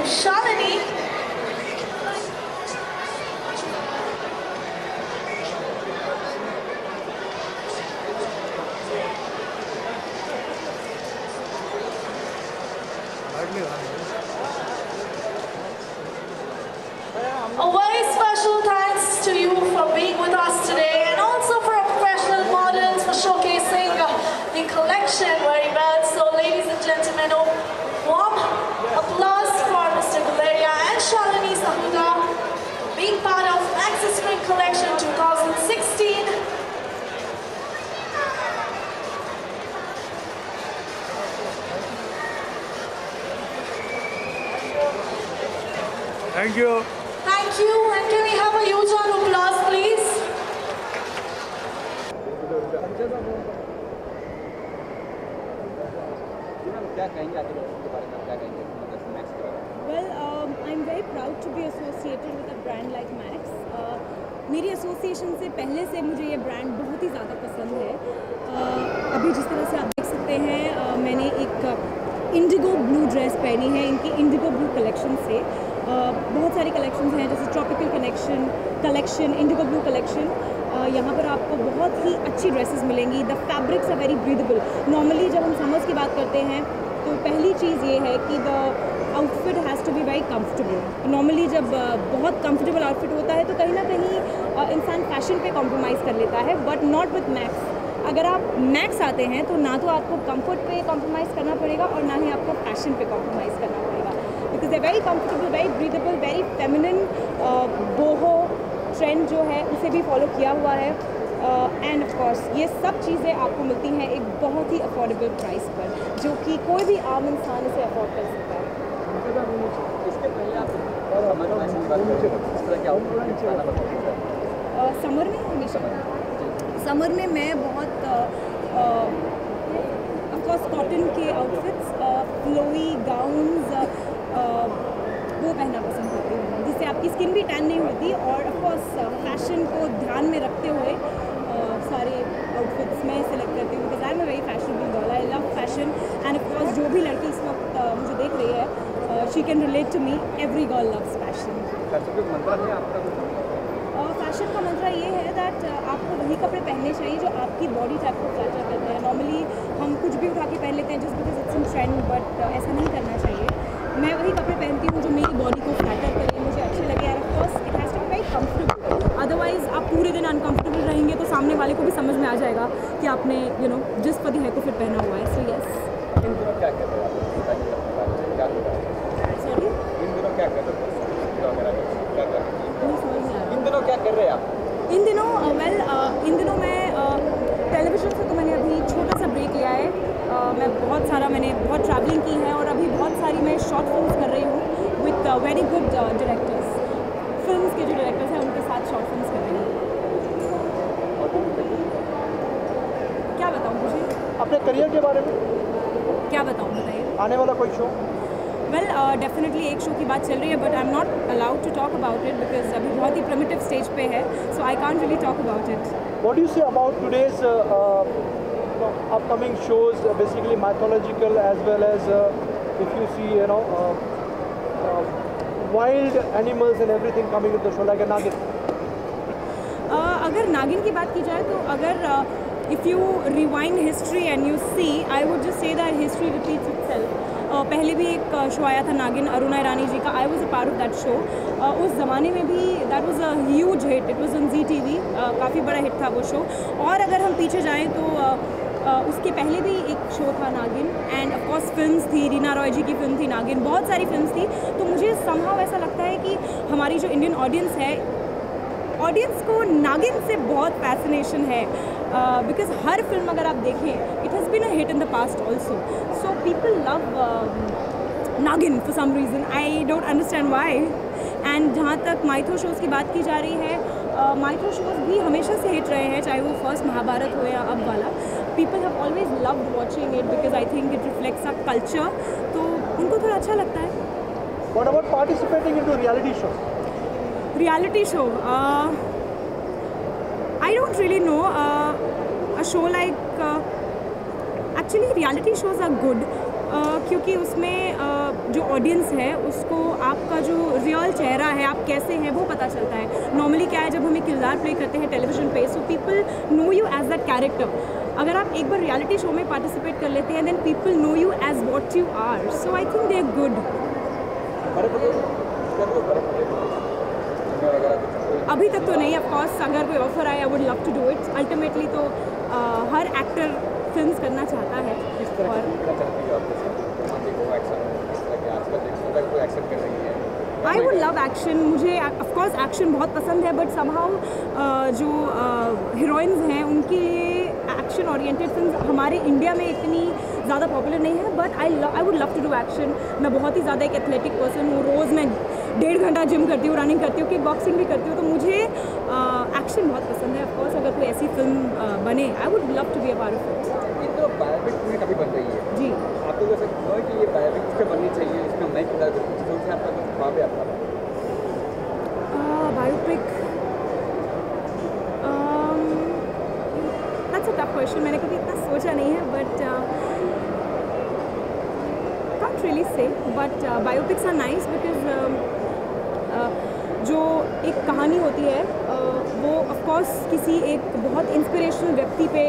Shalini. A very special thanks to you for being with us today, and also for our professional models for showcasing the collection very well. So ladies and gentlemen, a warm applause for Mr. Guleria and Shalini Sahuja being part of Maxis Spring Collection 2016. Thank you. Thank you, and can we have a huge round of applause, please? Well, I'm very proud to be associated with a brand like Max. मेरी association से पहले से मुझे ये brand बहुत ही ज़्यादा पसंद है। अभी जिस तरह से आप देख सकते हैं, मैंने एक इंडिगो ब्लू ड्रेस पहनी है इनकी इंडिगो ब्लू कलेक्शन से। बहुत सारी कलेक्शंस हैं जैसे tropical collection, indigo blue collection. यहाँ पर आपको बहुत ही अच्छी ड्रेसेस मिलेंगी। The fabrics are very breathable. Normally जब हम समर्स की बात करते हैं तो पहली चीज़ ये है कि the outfit has to be very comfortable. Normally जब बहुत कंफर्टेबल आउटफिट होता है तो कहीं ना कहीं इंसान फैशन पे कॉम्प्रोमाइज़ कर लेता है, बट नॉट विथ मैक्स। अगर आप मैक्स आते हैं तो ना तो आपको कंफर्ट पे कॉम्प्रोमाइज़ करना पड़ेगा और ना ही आपको फैशन पे कॉम्प्रोमाइज़ करना पड़ेगा, because they very comfortable, very breathable, very feminine. Boho trend जो है उसे भी फॉलो किया हुआ है, एंड ऑफ कोर्स ये सब चीज़ें आपको मिलती हैं एक बहुत ही अफोर्डेबल प्राइस पर, जो कि कोई भी आम इंसान इसे अफोर्ड कर सकता है। इसके पहले आप समर में हमेशा समर में मैं बहुत ऑफकोर्स कॉटन के आउटफिट्स, फ्लोई गाउन्स वो पहनना पसंद करती हूँ, जिससे आपकी स्किन भी टैन नहीं होती, और ऑफकोर्स फैशन को ध्यान में रखते हुए सारे आउटफिट्स मैं सेलेक्ट करती हूँ, because I am a very fashionable girl. I love fashion, and of course जो भी लड़की इस वक्त मुझे देख रही है, she can relate to me. Every girl loves fashion. Fashion का मंत्र ये है दैट आपको वही कपड़े पहनने चाहिए जो आपकी बॉडी टाइप को फ्लैटर करते हैं। नॉर्मली हम कुछ भी उठा के पहन लेते हैं just because it's in trend, but ऐसा नहीं करना चाहिए। मैं वही कपड़े पहनती हूँ जो मेरी बॉडी को फ्लैटर करे, मुझे अच्छे लगे, and of course it has to be very comfortable. Otherwise आप पूरे दिन अनकंफर्टेबल रहेंगे तो सामने वाले को भी समझ में आ जाएगा कि आपने जिस पर है को फिर पहना हुआ है। So yes. सॉरी, इन दिनों क्या कर रहे हैं आप? इन दिनों इन दिनों मैं टेलीविज़न से तो मैंने अभी छोटा सा ब्रेक लिया है। मैंने बहुत ट्रैवलिंग की है, और अभी बहुत सारी मैं शॉर्ट फिल्म्स कर रही हूँ with very good directors. Films के जो डायरेक्टर्स हैं उनके साथ शॉर्ट फिल्म्स कर रही हूँ। क्या बताऊँ मुझे अपने करियर के बारे में क्या बताऊँ, बताइए। आने वाला कोई शो? वेल, डेफिनेटली एक शो की बात चल रही है, but I am not allowed to talk about it because अभी बहुत ही प्रिमिटिव स्टेज पे है, so I can't really talk about it. What do you say about today's upcoming shows, basically mythological as well as if you see wild animals and everything coming in the show like a Nagin? अगर नागिन की बात की जाए तो अगर if you rewind history and you see, I would just say that history repeats itself. पहले भी एक शो आया था नागिन, अरुणा ईरानी जी का। I was a part of that show. उस ज़माने में भी that was a huge hit. It was on ZTV। काफ़ी बड़ा हिट था वो शो। और अगर हम पीछे जाएं तो उसके पहले भी एक शो था नागिन, एंड ऑफ कोर्स फिल्म्स थी। रीना रॉय जी की फिल्म थी नागिन, बहुत सारी फिल्म्स थी। तो मुझे समहाउ ऐसा लगता है कि हमारी जो इंडियन ऑडियंस है, ऑडियंस को नागिन से बहुत फैसिनेशन है, बिकॉज हर फिल्म अगर आप देखें it has been a hit in the past also, so people love Naagin for some reason. I don't understand why. And जहाँ तक माइथो शोज़ की बात की जा रही है, माइथो शोज़ भी हमेशा से हिट रहे हैं, चाहे वो फर्स्ट महाभारत हो या अब वाला। People have always loved watching it because I think it reflects a culture, तो उनको थोड़ा अच्छा लगता है। What about participating into reality shows? Reality show, I don't really know. A show like actually reality shows are good, क्योंकि उसमें जो audience है उसको आपका जो रियल चेहरा है, आप कैसे हैं, वो पता चलता है। नॉर्मली क्या है, जब हमें किरदार प्ले करते हैं टेलीविज़न पे, so people know you as that character. अगर आप एक बार रियलिटी शो में पार्टिसिपेट कर लेते हैं, then people know you as what you are. So I think they are good. अभी तक तो नहीं, ऑफ कोर्स अगर कोई ऑफर आए I would love to do it. Ultimately तो हर एक्टर फिल्म्स करना चाहता है। I would love action. मुझे ऑफ कोर्स एक्शन बहुत पसंद है, बट समहाउ जो हीरोइंस हैं उनके लिए एक्शन ओरिएंटेड फिल्म हमारे इंडिया में इतनी ज़्यादा पॉपुलर नहीं है। But I would love to do action. मैं बहुत ही ज़्यादा एक एथलेटिक पर्सन हूँ। रोज़ मैं 1.5 घंटा जिम करती हूँ, रनिंग करती हूँ, किक बॉक्सिंग भी करती हूँ। तो मुझे एक्शन बहुत पसंद है। ऑफकोर्स अगर कोई ऐसी फिल्म बने, I would love to be a part of it. तो बायोपिक फिल्म कभी बन रही है जी, आपको जैसे है कि ये बायोपिक इस पर बननी चाहिए, इसमें नई किताब से आपका कुछ ख्वाब है आपका? Biopic that's a tough question. मैंने कभी इतना सोचा नहीं है, but can't really say, but biopics are nice because जो एक कहानी होती है वो ऑफ कोर्स किसी एक बहुत इंस्पिरेशनल व्यक्ति पे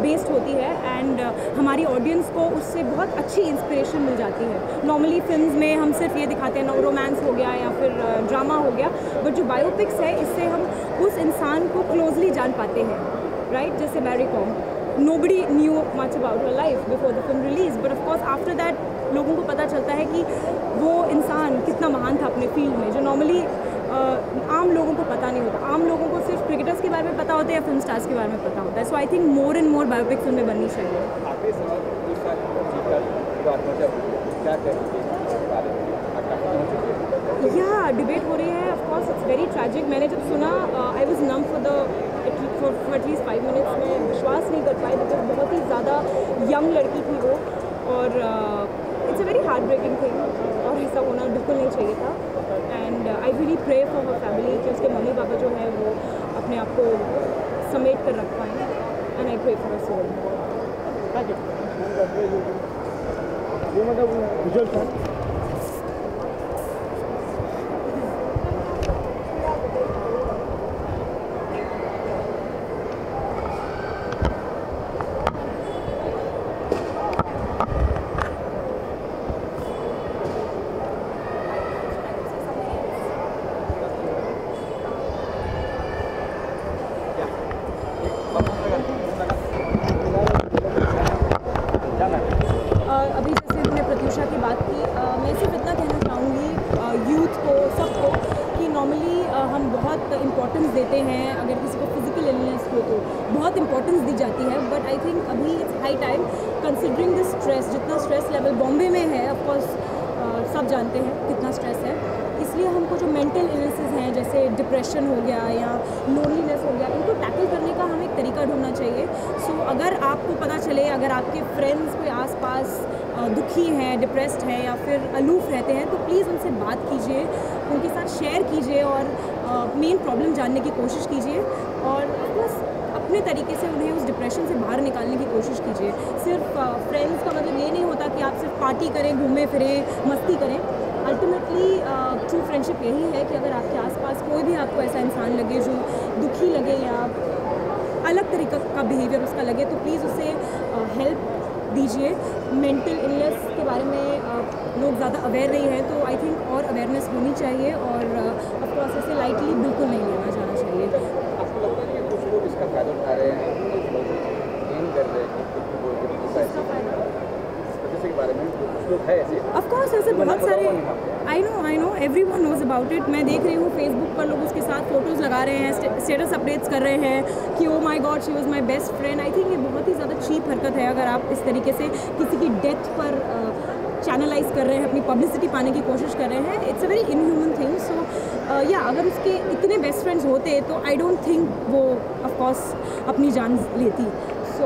बेस्ड होती है, एंड हमारी ऑडियंस को उससे बहुत अच्छी इंस्पिरेशन मिल जाती है। नॉर्मली फिल्म्स में हम सिर्फ ये दिखाते हैं रोमांस हो गया या फिर ड्रामा हो गया, बट जो बायोपिक्स है इससे हम उस इंसान को क्लोजली जान पाते हैं, राइट? जैसे Mary Kom, nobody knew much about her life before the film release, but of course after that लोगों को पता चलता है कि वो इंसान कितना महान था अपने फील्ड में, जो नॉर्मली आम लोगों को पता नहीं होता। आम लोगों को सिर्फ क्रिकेटर्स के बारे में पता होता है या फिल्म स्टार्स के बारे में पता होता है। So I think more and more biopic फिल्में बननी चाहिए। आखिरी सवाल, क्या कहेंगे? या डिबेट हो रही है, of course it's very tragic. मैंने जब सुना I was numb for at least 5 minutes में विश्वास नहीं कर पाई, बिकॉज बहुत ही ज़्यादा यंग लड़की थी वो, और it's a very heart breaking thing, और ऐसा होना बिल्कुल नहीं चाहिए था। And I really pray for her family कि उसके मम्मी पापा जो है वो अपने आप को समेट कर रख पाएँ, and I pray for her soul. Thank you. ये मतलब रिजल्ट है। अभी जैसे हमने प्रत्यूषा की बात की, मैं सिर्फ इतना कहना चाहूँगी यूथ को, सबको, कि नॉर्मली हम बहुत इम्पोर्टेंस देते हैं, अगर किसी को फिजिकल इलनेस हो तो बहुत इम्पोर्टेंस दी जाती है, बट आई थिंक अभी it's high time, considering the stress, जितना स्ट्रेस लेवल बॉम्बे में है, ऑफकोर्स सब जानते हैं कितना स्ट्रेस है, इसलिए हमको जो मेंटल इलनेसेस हैं जैसे डिप्रेशन हो गया या लोनलीनेस हो गया, इनको टैकल करने का हमें एक तरीका ढूंढना चाहिए। सो अगर आपको पता चले, अगर आपके फ्रेंड्स कोई आसपास दुखी हैं, डिप्रेस्ड हैं या फिर अलूफ रहते हैं, तो प्लीज़ उनसे बात कीजिए, उनके साथ शेयर कीजिए और मेन प्रॉब्लम जानने की कोशिश कीजिए, और बस अपने तरीके से उन्हें उस डिप्रेशन से बाहर निकालने की कोशिश कीजिए। सिर्फ फ्रेंड्स का मतलब ये नहीं होता कि आप सिर्फ पार्टी करें, घूमें फिरें, मस्ती करें। अल्टीमेटली ट्रू फ्रेंडशिप यही है कि अगर आपके आसपास कोई भी आपको ऐसा इंसान लगे जो दुखी लगे या अलग तरीक़े का बिहेवियर उसका लगे, तो प्लीज़ उसे हेल्प दीजिए। मेंटल इलनेस के बारे में लोग ज़्यादा अवेयर नहीं हैं, तो आई थिंक और अवेयरनेस होनी चाहिए, और ऑफकोर्स इसे लाइटली बिल्कुल नहीं लेना जाना चाहिए। आपको लगता है कि कुछ लोग इसका फायदा उठा रहे हैं, गेन कर रहे हैं के बारे में? कुछ लोग है ऐसे, ऑफ कोर्स ऐसे बहुत सारे, I know everyone knows about it. मैं देख रही हूँ फेसबुक पर लोग उसके साथ फ़ोटोज़ लगा रहे हैं, स्टेटस अपडेट्स कर रहे हैं कि oh my God she was my best friend. I think ये बहुत ही ज़्यादा चीप हरकत है अगर आप इस तरीके से किसी की डेथ पर चैनलाइज कर रहे हैं, अपनी पब्लिसिटी पाने की कोशिश कर रहे हैं। It's a very inhuman thing. So या अगर उसके इतने बेस्ट फ्रेंड्स होते तो आई डोंट थिंक वो ऑफ कोर्स अपनी जान लेती। सो